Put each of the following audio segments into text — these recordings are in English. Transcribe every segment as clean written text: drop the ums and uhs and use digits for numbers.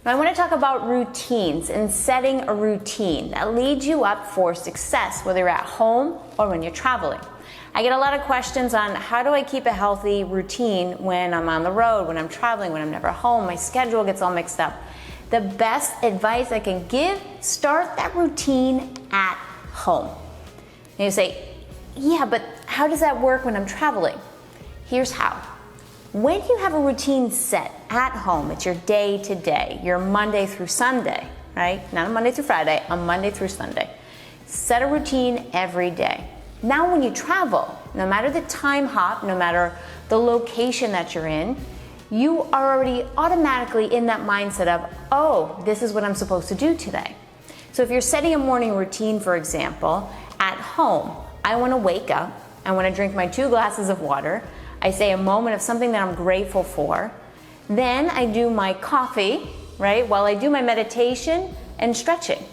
Now I want to talk about routines and setting a routine that leads you up for success, whether you're at home or when you're traveling. I get a lot of questions on how do I keep a healthy routine when I'm on the road, when I'm traveling, when I'm never home, my schedule gets all mixed up. The best advice I can give, start that routine at home. And you say, yeah, but how does that work when I'm traveling? Here's how. When you have a routine set at home, it's your day to day, your Monday through Sunday, right? Not a Monday through Friday, a Monday through Sunday. Set a routine every day. Now when you travel, no matter the time hop, no matter the location that you're in, you are already automatically in that mindset of, oh, this is what I'm supposed to do today. So if you're setting a morning routine, for example, at home, I want to wake up, I want to drink my 2 glasses of water, I say a moment of something that I'm grateful for, then I do my coffee, right, while I do my meditation and stretching.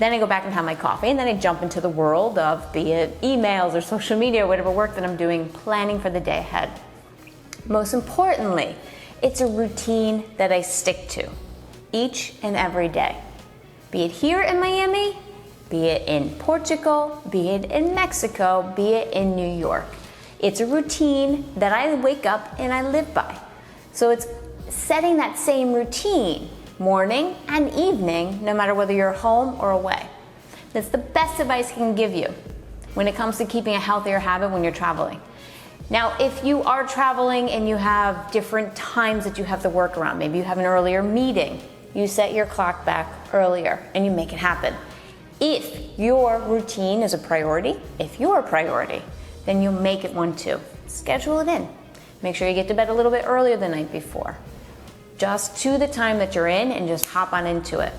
Then I go back and have my coffee, and then I jump into the world of, be it emails or social media or whatever work that I'm doing, planning for the day ahead. Most importantly, it's a routine that I stick to each and every day. Be it here in Miami, be it in Portugal, be it in Mexico, be it in New York. It's a routine that I wake up and I live by. So it's setting that same routine, morning and evening, no matter whether you're home or away. That's the best advice I can give you when it comes to keeping a healthier habit when you're traveling. Now, if you are traveling and you have different times that you have to work around, maybe you have an earlier meeting, you set your clock back earlier and you make it happen. If your routine is a priority, if you're a priority, then you'll make it one too. Schedule it in. Make sure you get to bed a little bit earlier the night before. Just to the time that you're in and just hop on into it.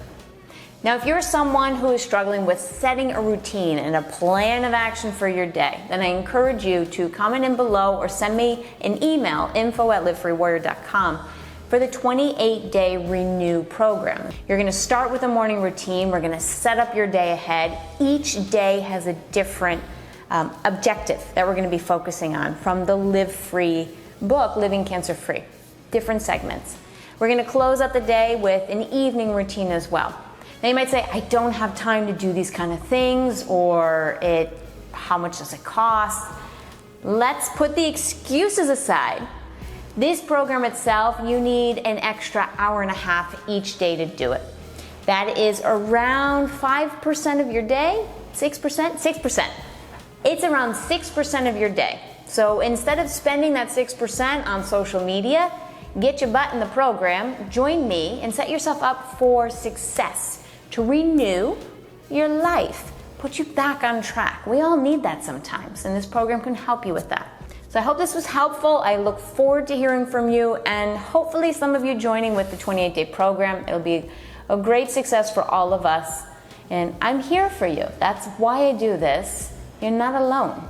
Now, if you're someone who is struggling with setting a routine and a plan of action for your day, then I encourage you to comment in below or send me an email, info@livefreewarrior.com, for the 28-day Renew program. You're gonna start with a morning routine. We're gonna set up your day ahead. Each day has a different objective that we're gonna be focusing on from the Live Free book, Living Cancer Free. Different segments. We're gonna close out the day with an evening routine as well. Now you might say, I don't have time to do these kind of things, or how much does it cost? Let's put the excuses aside. This program itself, you need an extra hour and a half each day to do it. That is around 5% of your day, 6%? 6%. It's around 6% of your day. So instead of spending that 6% on social media, get your butt in the program, join me, and set yourself up for success to renew your life, put you back on track. We all need that sometimes, and this program can help you with that. So I hope this was helpful. I look forward to hearing from you, and hopefully some of you joining with the 28-day program. It'll be a great success for all of us, and I'm here for you. That's why I do this. You're not alone.